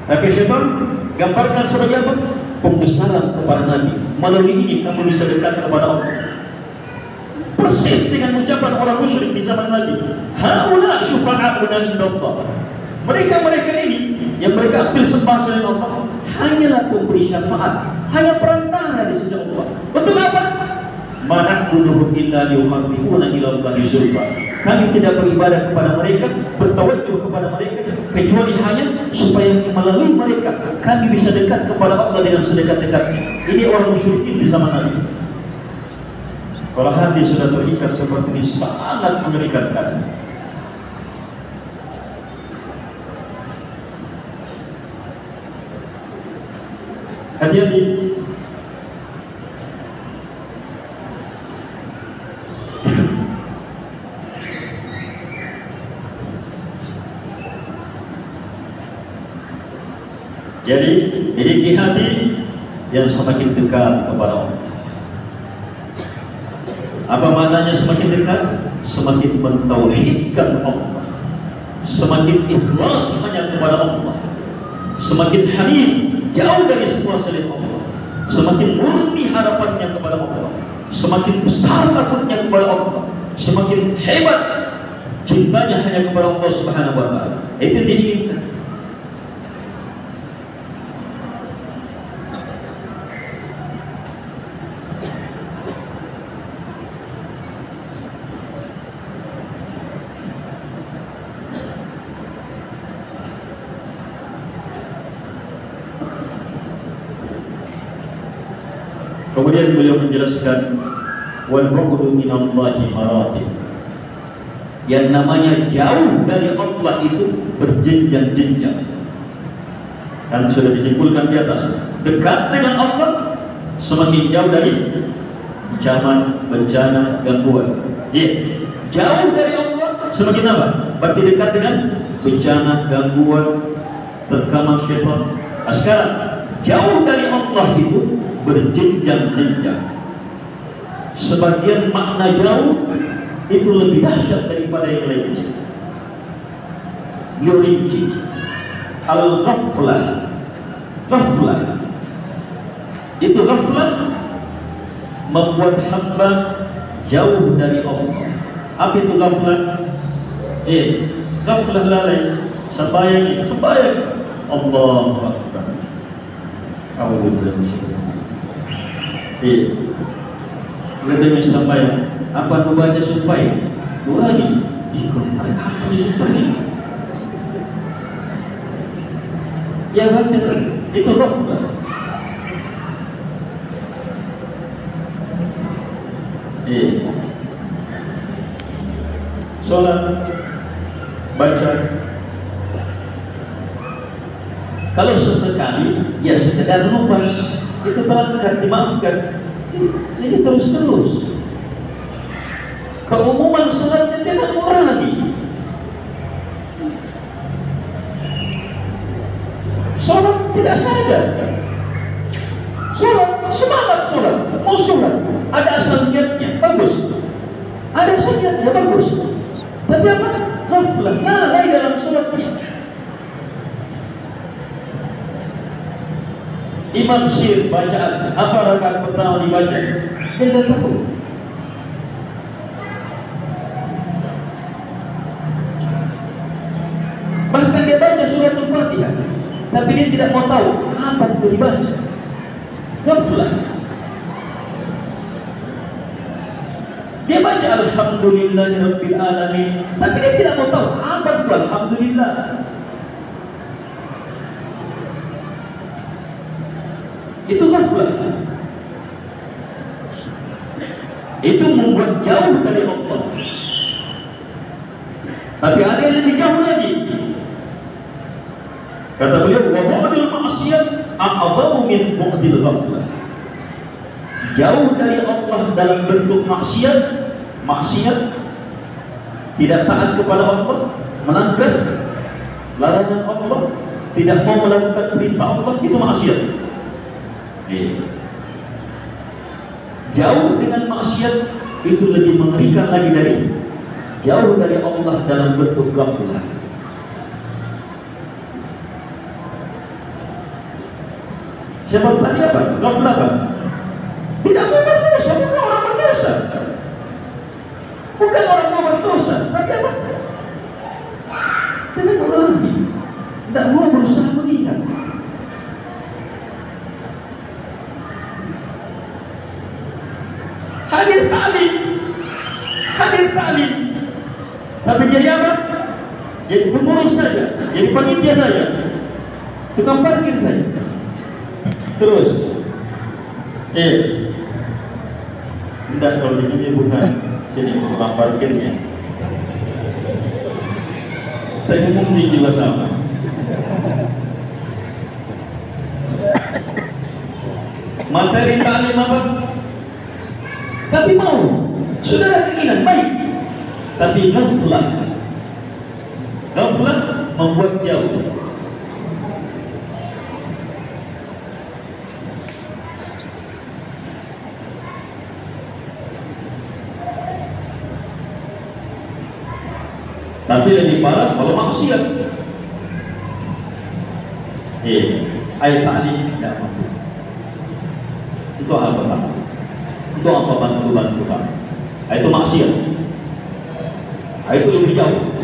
Tapi syaitan gambarkan sebagai apa? Pembesaran kepada Nabi. Melalui ini kamu bisa dekat kepada Allah. Persis dengan ucapan orang musyrik di zaman Nabi. Haula syufa'a'una indallah. Mereka ini yang mereka ambil sembah selain Allah hanyalah pemberi syafaat, hanya perantara di sisi Allah. Betul apa? Ma na'buduhum illa liyuqarribuna ila Allahi zulfa. Kami tidak beribadah kepada mereka, bertawajjuh kepada mereka, kecuali hanya supaya melalui mereka kami bisa dekat kepada Allah dengan sedekat-dekatnya. Ini orang musyrikin di zaman Nabi. Kalau hati sudah terikat seperti ini sangat mengerikan kan. Hati-hati. Jadi miliki hati yang semakin dekat kepada Allah. Apa maknanya semakin dekat? Semakin mentauhidkan Allah, semakin ikhlas hanya kepada Allah, semakin hanif, jauh dari semua selain Allah, semakin murni harapannya kepada Allah, semakin besar takutnya kepada Allah, semakin hebat cintanya hanya kepada Allah Subhanahu wa ta'ala. Itu diinginkan. Kemudian beliau menjelaskan wal bu'du minallahi maratib. Yang namanya jauh dari Allah itu berjenjang-jenjang. Dan sudah disimpulkan di atas, dekat dengan Allah semakin jauh dari ancaman, bencana, gangguan. Iya, jauh dari Allah semakin apa? Berarti dekat dengan bencana, gangguan, terkaman syaitan. Sekarang jauh dari Allah itu berjenjang-jenjang. Sebagian makna jauh itu lebih dahsyat daripada yang lainnya. Yurinci al-ghaflah. Ghaflah itu ghaflah membuat hamba jauh dari Allah. Apa itu ghaflah? Ghaflah lalai. Sembahyang Allahu Akbar. Kemudian sampai apa membaca supaya dua lagi apa supaya ya baca itu ghaflah. Sholat baca. Kalau sesekali ya sekedar lupa, itu terangkat dimaafkan. Ini terus-terus. Keumuman sholatnya tidak murah lagi. Sholat tidak sadar. Sholat, semangat sholat, mau sholat, ada asal niatnya, bagus. Ada asal niatnya, bagus. Tapi apa? Ghaflah, lalai dalam sholatnya. Imam Syir bacaan apa rakaat pertama dibaca? Dia tidak tahu. Bahkan dia baca suratul Fatihah, tapi dia tidak mau tahu apa itu dibaca. Ghaflah. Dia baca Alhamdulillahirabbil alamin, tapi dia tidak mau tahu apa itu alhamdulillah. Itu ghaflah. Itu membuat jauh dari Allah. Tapi ada yang lebih jauh lagi. Kata beliau, wa bu'dul ma'siyat a'zamu min bu'dil ghaflah. Jauh dari Allah dalam bentuk maksiat, tidak taat kepada Allah, melanggar larangan Allah, tidak mau melakukan perintah Allah, itu maksiat. Jauh dengan maksiat itu lebih mengerikan lagi dari jauh dari Allah dalam bentuk ghaflah. Sebab tadi apa? Ghaflah apa? Tidak mau berdosa, bukan orang berdosa. Bukan orang mau berdosa, tapi apa? Tidak mau lagi. Tidak mau berusaha mengingat. Hadir taklim. Hadir taklim. Tapi jadi apa? Jadi pengurus saja, jadi panitia saja, tukang parkir saja. Terus, tidak, kalau di sini bukan sini tukang parkirnya. Saya ngomong di jiwa sama. Materi taklim apa? Tapi mau, sudah ada keinginan baik, tapi ghaflah membuat jauh. Tapi lebih parah kalau maksiat. Ayat taklim tidak mampu. Itu apa Pak? Itu apa bantu Pak? Itu maksiat. Itu lebih jauh.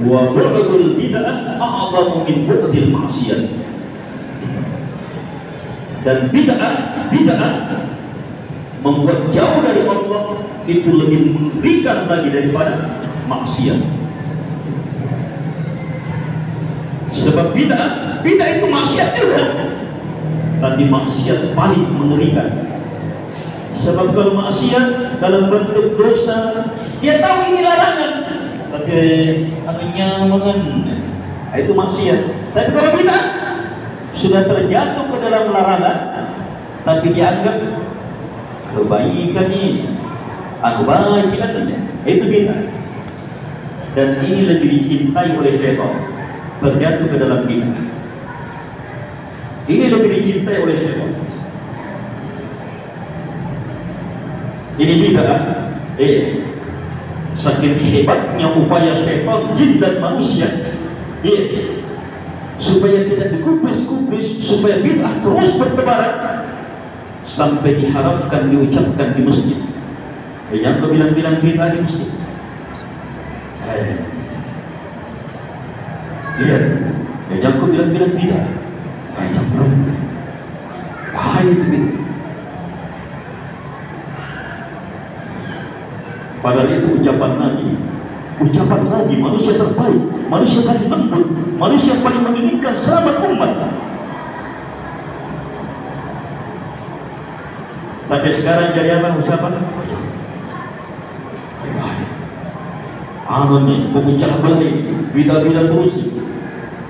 Wa bu'dul bid'ah a'zamu min bu'dil maksiat. Dan bid'ah membuat jauh dari Allah itu lebih mengerikan lagi daripada maksiat. Sebab bid'ah itu maksiat juga, tapi maksiat paling mengerikan. Sebab kalau maksiat dalam bentuk dosa, dia tahu ini larangan, tapi nyaman, itu maksiat. Tapi kalau bid'ah sudah terjatuh ke dalam larangan, tapi dianggap kebaikan ini, itu bid'ah. Dan ini lebih dicintai oleh syaitan, terjatuh ke dalam bid'ah. Ini lebih dicintai oleh syaitan. Ini bid'ah. Saking hebatnya upaya syaitan jin dan manusia, supaya tidak dikubis-kubis, supaya bid'ah terus bertebaran sampai diharapkan diucapkan di masjid. Jangan kau bilang-bilang bid'ah di masjid. Lihat, jangan kau bilang-bilang bid'ah. Jangan. Bahaya itu bid'ah. Padahal itu ucapan Nabi, manusia terbaik, manusia paling lembut, manusia paling menginginkan selamat umat. Tapi sekarang jadi apa ucapan? Anu nih, pemecah belah, bida-bida terus.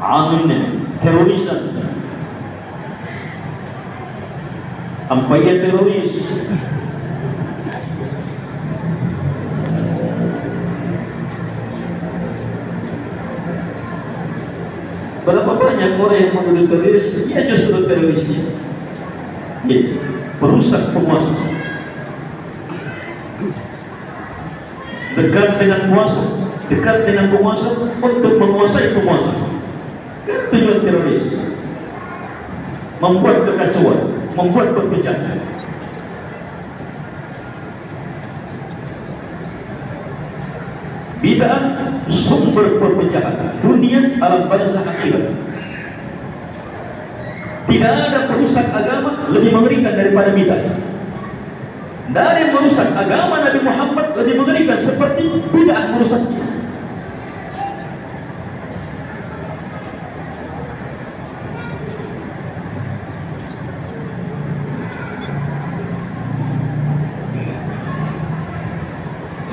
Anu nih, terorisan. Ampaya teroris. Berapa banyak orang yang menuduh teroris, dia justru terorisnya. Perusak penguasa. Dekat dengan penguasa untuk menguasai penguasa. Tujuan teroris membuat kekacauan, membuat perpecahan. Bid'ah sumber perpecahan dunia, alam barzakh akhirat. Tidak ada perusak agama lebih mengerikan daripada bid'ah. Dari merusak agama Nabi Muhammad lebih mengerikan seperti bid'ah merusaknya.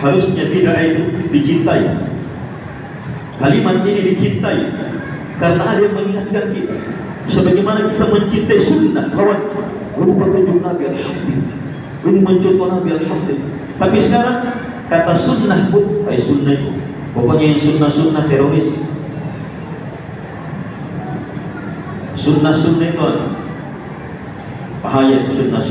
Harusnya bid'ah itu dicintai. Kalimat ini dicintai karena ada yang mengingatkan kita, sebagaimana kita mencintai sunnah kawan. Ini petunjuk Nabi, alhamdulillah. Ini mencontoh Nabi, alhamdulillah. Tapi sekarang kata sunnah pun, sunnah itu pokoknya yang sunnah teroris. Sunnah itu bahaya. Sunnah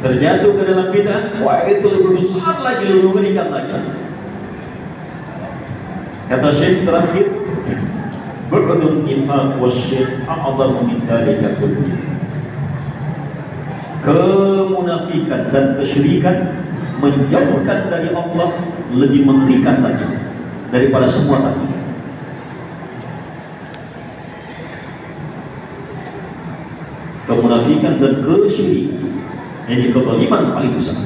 terjatuh ke dalam bid'ah, wah itu lebih besar lagi, lebih mengerikan lagi. Kata Syekh terakhir, bu'dun nifaq wasyirk a'dhamu min dzalika kulli. Kemunafikan dan kesyirikan menjauhkan dari Allah lebih mengerikan lagi daripada semua tadi. Kemunafikan dan kesyirikan, ini kezaliman paling besar.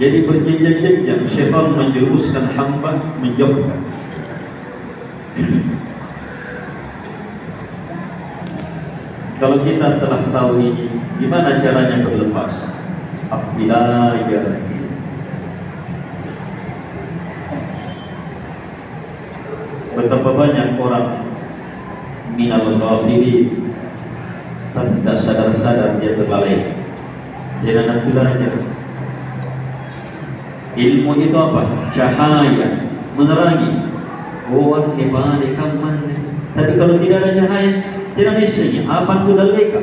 Jadi berjenjang-jenjang syaitan menjuruskan hamba menjauhkan. Kalau kita telah tahu ini, gimana caranya berlepas? Abdillah ya. Betapa banyak orang minal ghafilin, tidak sadar-sadar dia terlalai. Jangan belajar. Ilmu itu apa? Cahaya, menerangi. Oh, kebalik kaman. Tapi kalau tidak ada cahaya, tidak isinya. Apa itu dalika?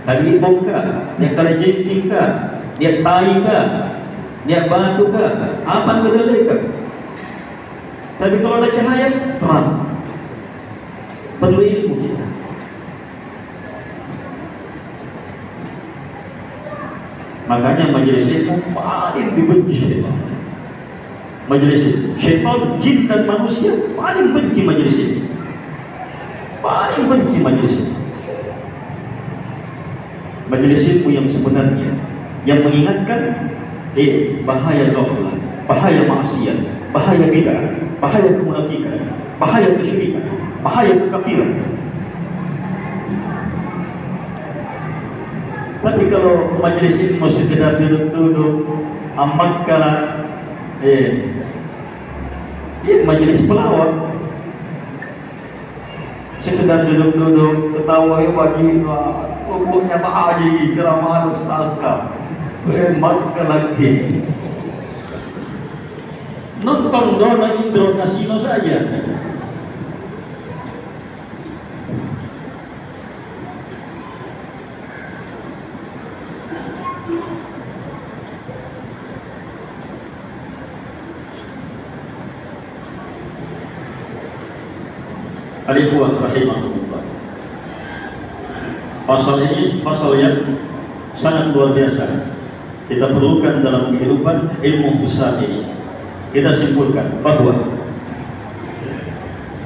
Kali bongkar, dia kali jengkingka, dia taika, dia batuka. Apa itu dalika? Tapi kalau ada cahaya, terang. Perlu ilmu kita. Makanya majelis ilmu paling dibenci syaitan. Majelis ilmu, syaitan, jin dan manusia paling benci majelis ilmu. Paling benci majelis ilmu. Majelis ilmu yang sebenarnya, yang mengingatkan bahaya ghaflah, bahaya maksiat, bahaya bid'ah, bahaya kemunafikan, bahaya kesyirikan, bahaya kekafiran. Tapi kalau majelis ilmu sekedar duduk-duduk, amakala, majelis pelawak, sekedar duduk-duduk, ketawa ya wajib, pokoknya ma'aji, ceramah ustazkah, maka lagi nonton Dona Indro Kasino saja. Al-Ikhwan rahimahullah. Pasal ini pasal yang sangat luar biasa. Kita perlukan dalam kehidupan ilmu besar ini. Kita simpulkan bahwa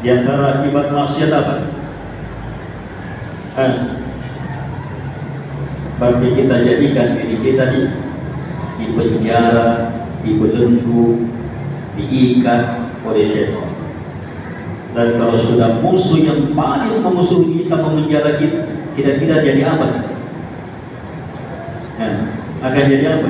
di antara akibat maksiat apa? Bagi kita jadikan diri kita di penjara, dibelenggu, diikat oleh syaitan. Dan kalau sudah musuh yang paling memusuhi kita, memenjara kita, kira-kira jadi apa? Akan jadi apa?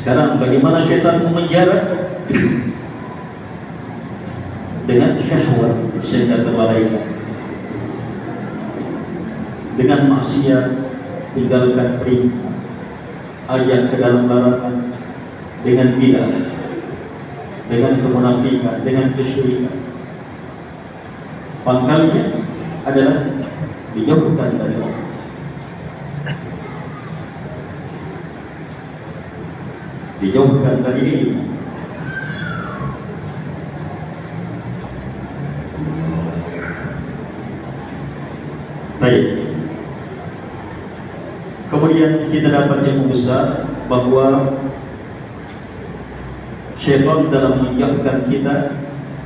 Sekarang bagaimana syaitan memenjara? Dengan syahwat sehingga terlalaikan. Dengan maksiat, tinggalkan perintah, ajak ke dalam larangan, dengan bid'ah, dengan kemunafikan, dengan kesyirikan. Pangkalnya adalah dijauhkan dari Allah. Dijauhkan dari ini. Baik. Kemudian kita dapat ilmu besar bahwa syaitan dalam menjauhkan kita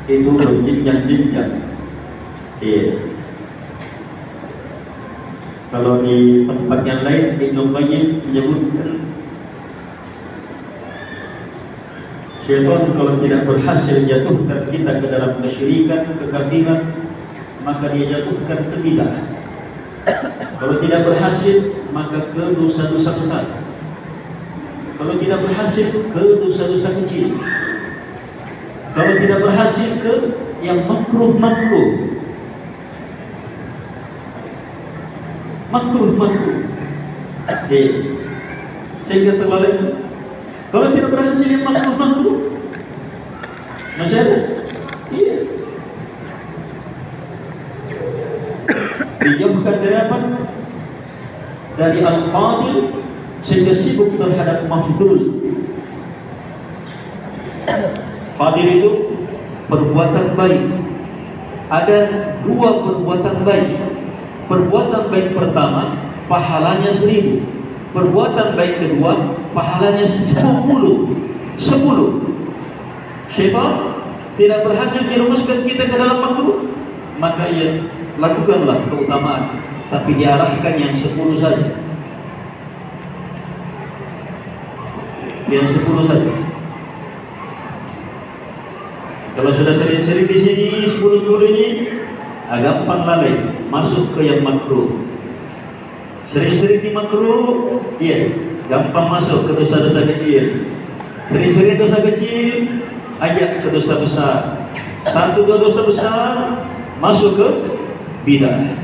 itu berjenjang-jenjang. Kalau di tempat yang lain, Ibnu Qayyim menyebutkan syaitan kalau tidak berhasil jatuhkan kita ke dalam kesyirikan, kekafiran, maka dia jatuhkan ke bid'ah. Kalau tidak berhasil, maka ke dosa-dosa besar. Kalau tidak berhasil, ke dosa-dosa kecil. Kalau tidak berhasil, ke yang makruh-makruh. Makruh-makruh. Sehingga terlalai. Kalau tidak berhasil yang makruh-makruh, masih ada? Iya. Dijauhkan dari apa? Dari al-fadil, sehingga sibuk terhadap mafdul. Fadil itu perbuatan baik. Ada dua perbuatan baik. Perbuatan baik pertama, pahalanya 1000. Perbuatan baik kedua, pahalanya 10. Syaitan tidak berhasil merumuskan kita ke dalam makruh, maka ia lakukanlah keutamaan, tapi diarahkan yang 10 saja. Yang 10 saja. Kalau sudah sering-sering di sini 10 ini gampang lalai masuk ke yang makruh. Sering-sering di makruh, iya, gampang masuk ke dosa-dosa kecil. Sering-sering dosa kecil, ajak ke dosa besar. 1-2 dosa besar, masuk ke bidah,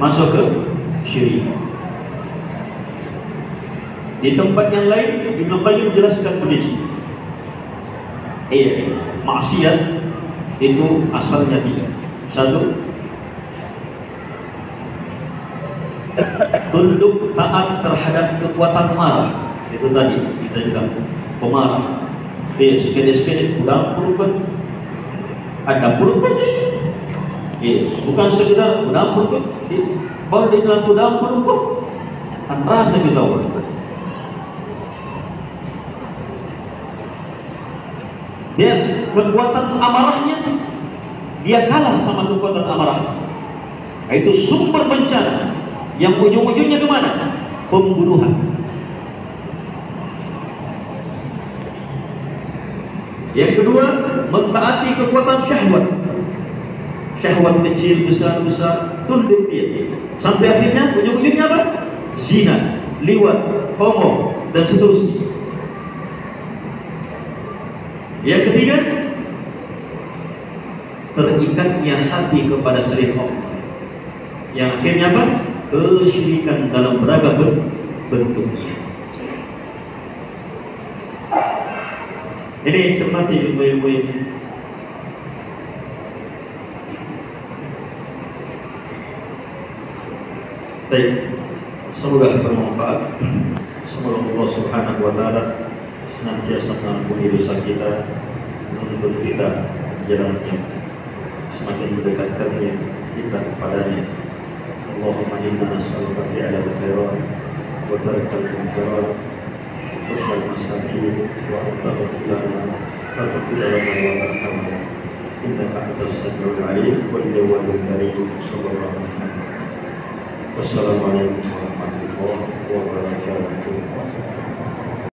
masuk ke syirik. Di tempat yang lain, Ibnu Qayyim menjelaskan begini. Maksiat itu asalnya 3. 1, tunduk taat terhadap kekuatan marah. Itu tadi kita bilang pemarah. Sepede-sepede udang purukut, ada purukut. Bukan sekedar udang purukut. Kalau di dalam udang purukut, kan rasa kita purukut. Dia kekuatan amarahnya, dia kalah sama kekuatan amarah. Itu sumber bencana yang ujung-ujungnya kemana? Pembunuhan. Yang kedua, mentaati kekuatan syahwat. Syahwat kecil, besar, tunduk dia. Sampai akhirnya ujung-ujungnya apa? Zina, liwat, homo, dan seterusnya. Yang ketiga, terikatnya hati kepada selain Allah. Yang akhirnya apa? Kesyirikan dalam beragam bentuknya. Ini cermati ilmu-ilmu ini. Baik, semoga bermanfaat. Semoga Allah Subhanahu wa Ta'ala senantiasa mengampuni dosa kita, menuntun kita jalannya, semakin mendekatkannya kita kepadanya. Allahumma inna nas'aluka fi'lal khairat wa tarkal munkarat wa husnal masakin wa an taghfir lana wa tarhamna innaka antas samiul alim wal jawadul karim. Sallallahu alaihi wasallam. Wassalamualaikum warahmatullahi wabarakatuh.